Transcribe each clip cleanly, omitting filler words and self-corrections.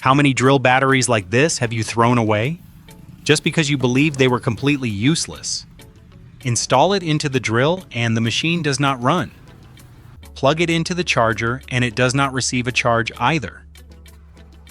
How many drill batteries like this have you thrown away? Just because you believed they were completely useless. Install it into the drill and the machine does not run. Plug it into the charger and it does not receive a charge either.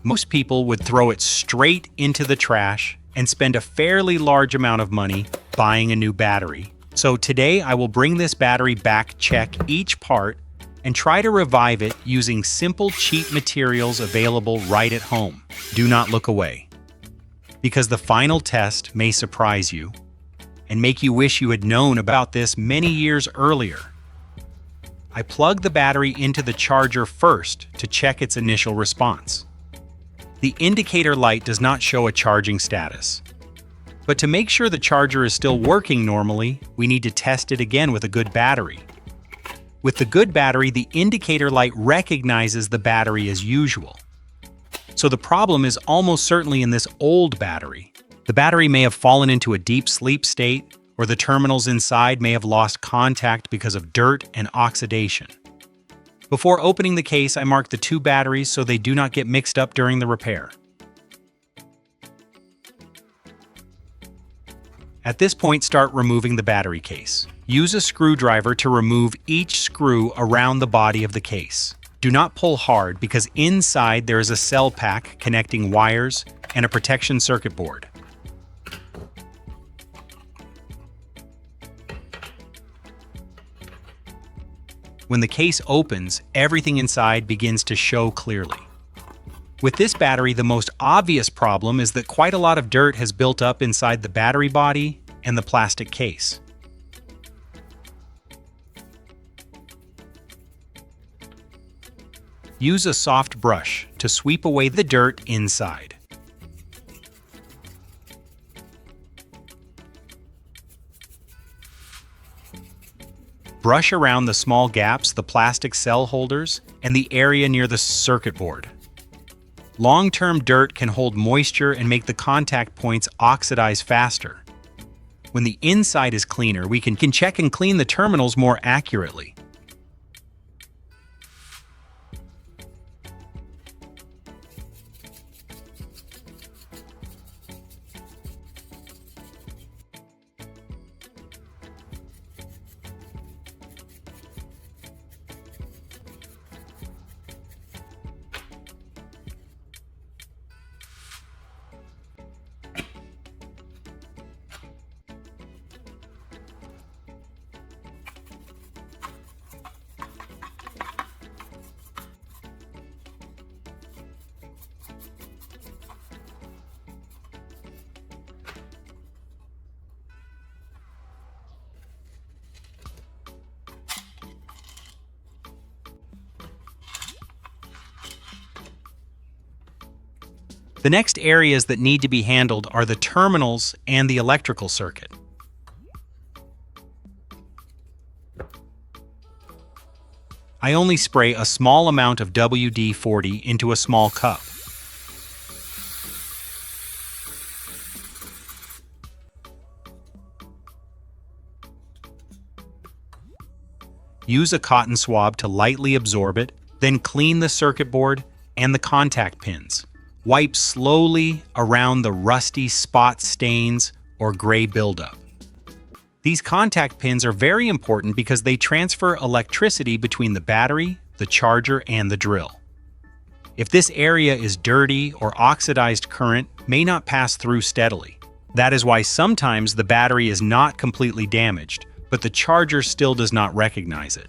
Most people would throw it straight into the trash and spend a fairly large amount of money buying a new battery. So today I will bring this battery back, check each part, and try to revive it using simple, cheap materials available right at home. Do not look away, because the final test may surprise you and make you wish you had known about this many years earlier. I plug the battery into the charger first to check its initial response. The indicator light does not show a charging status. But to make sure the charger is still working normally, we need to test it again with a good battery. With the good battery, the indicator light recognizes the battery as usual. So the problem is almost certainly in this old battery. The battery may have fallen into a deep sleep state, or the terminals inside may have lost contact because of dirt and oxidation. Before opening the case, I mark the two batteries so they do not get mixed up during the repair. At this point, start removing the battery case. Use a screwdriver to remove each screw around the body of the case. Do not pull hard because inside there is a cell pack connecting wires and a protection circuit board. When the case opens, everything inside begins to show clearly. With this battery, the most obvious problem is that quite a lot of dirt has built up inside the battery body and the plastic case. Use a soft brush to sweep away the dirt inside. Brush around the small gaps, the plastic cell holders, and the area near the circuit board. Long-term dirt can hold moisture and make the contact points oxidize faster. When the inside is cleaner, we can check and clean the terminals more accurately. The next areas that need to be handled are the terminals and the electrical circuit. I only spray a small amount of WD-40 into a small cup. Use a cotton swab to lightly absorb it, then clean the circuit board and the contact pins. Wipe slowly around the rusty spot stains or gray buildup. These contact pins are very important because they transfer electricity between the battery, the charger, and the drill. If this area is dirty or oxidized, current may not pass through steadily. That is why sometimes the battery is not completely damaged, but the charger still does not recognize it.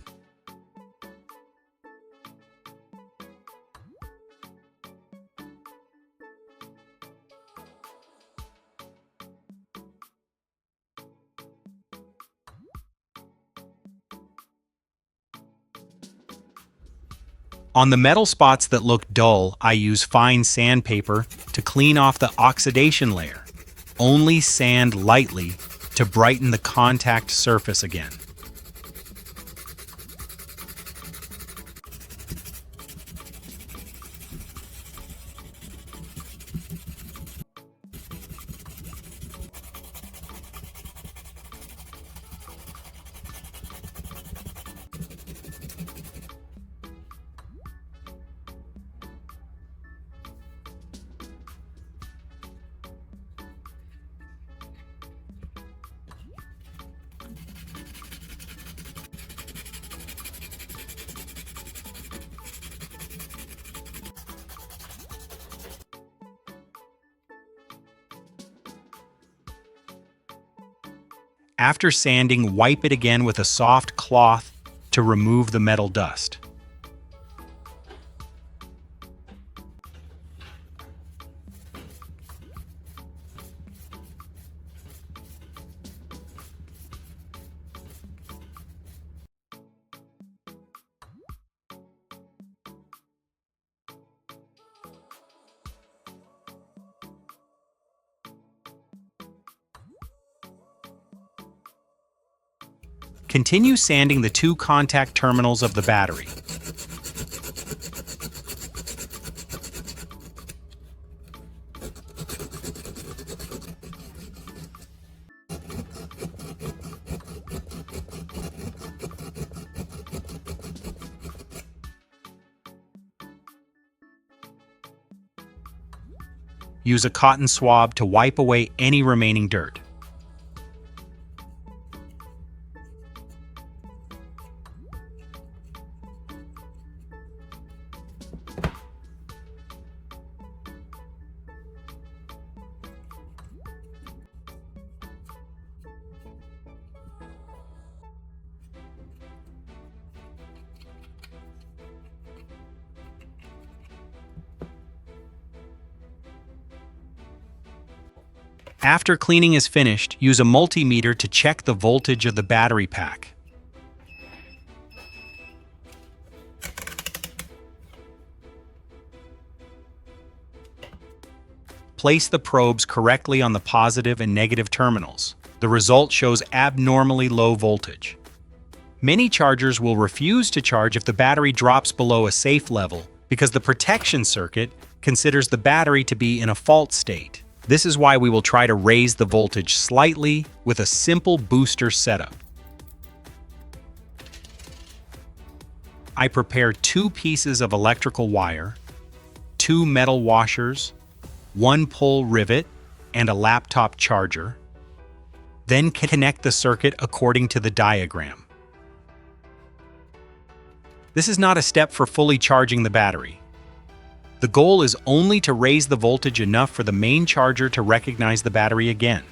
On the metal spots that look dull, I use fine sandpaper to clean off the oxidation layer. Only sand lightly to brighten the contact surface again. After sanding, wipe it again with a soft cloth to remove the metal dust. Continue sanding the two contact terminals of the battery. Use a cotton swab to wipe away any remaining dirt. After cleaning is finished, use a multimeter to check the voltage of the battery pack. Place the probes correctly on the positive and negative terminals. The result shows abnormally low voltage. Many chargers will refuse to charge if the battery drops below a safe level because the protection circuit considers the battery to be in a fault state. This is why we will try to raise the voltage slightly with a simple booster setup. I prepare 2 pieces of electrical wire, 2 metal washers, 1 pull rivet, and a laptop charger. Then connect the circuit according to the diagram. This is not a step for fully charging the battery. The goal is only to raise the voltage enough for the main charger to recognize the battery again.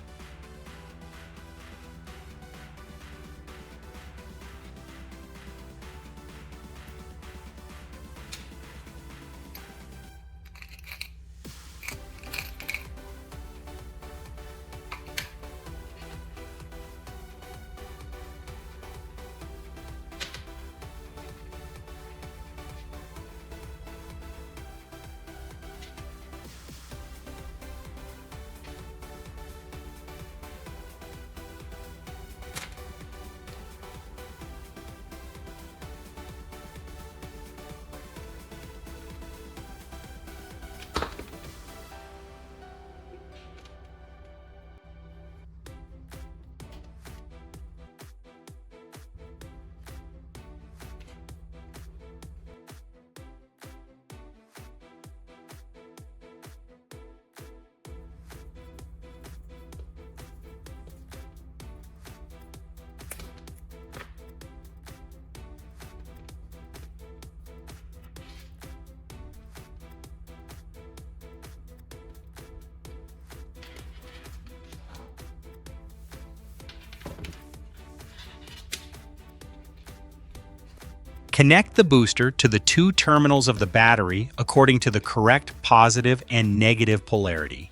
Connect the booster to the 2 terminals of the battery according to the correct positive and negative polarity.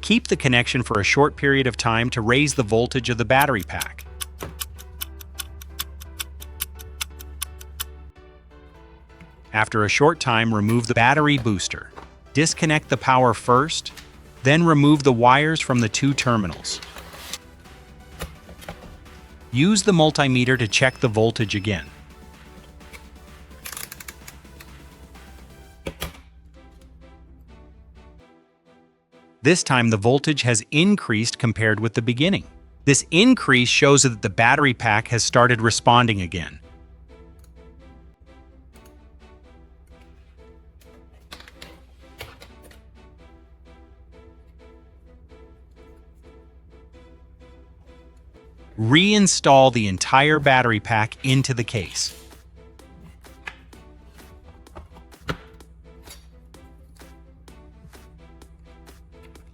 Keep the connection for a short period of time to raise the voltage of the battery pack. After a short time, remove the battery booster. Disconnect the power first, then remove the wires from the 2 terminals. Use the multimeter to check the voltage again. This time the voltage has increased compared with the beginning. This increase shows that the battery pack has started responding again. Reinstall the entire battery pack into the case.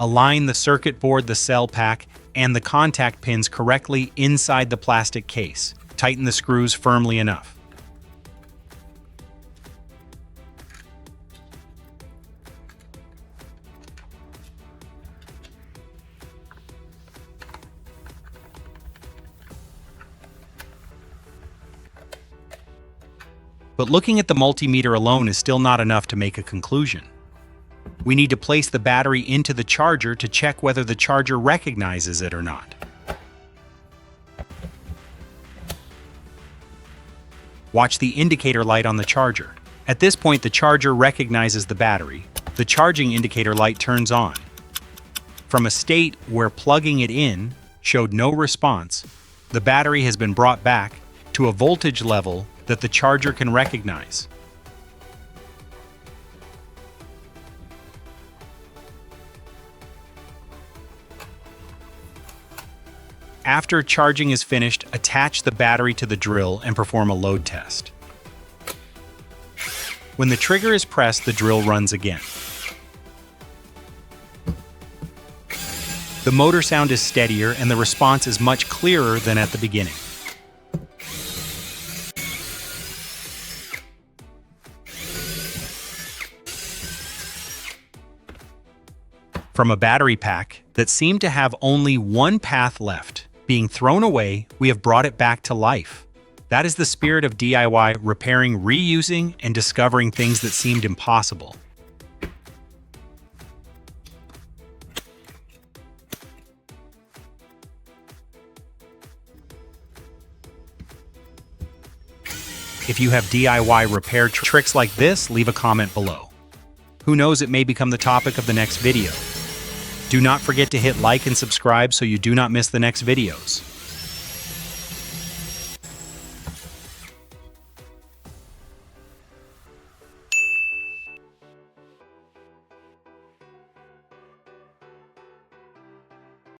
Align the circuit board, the cell pack, and the contact pins correctly inside the plastic case. Tighten the screws firmly enough. But looking at the multimeter alone is still not enough to make a conclusion. We need to place the battery into the charger to check whether the charger recognizes it or not. Watch the indicator light on the charger. At this point, the charger recognizes the battery. The charging indicator light turns on. From a state where plugging it in showed no response, the battery has been brought back to a voltage level that the charger can recognize. After charging is finished, attach the battery to the drill and perform a load test. When the trigger is pressed, the drill runs again. The motor sound is steadier and the response is much clearer than at the beginning. From a battery pack that seemed to have only one path left, being thrown away, we have brought it back to life. That is the spirit of DIY, repairing, reusing, and discovering things that seemed impossible. If you have DIY repair tricks like this, leave a comment below. Who knows, it may become the topic of the next video. Do not forget to hit like and subscribe so you do not miss the next videos.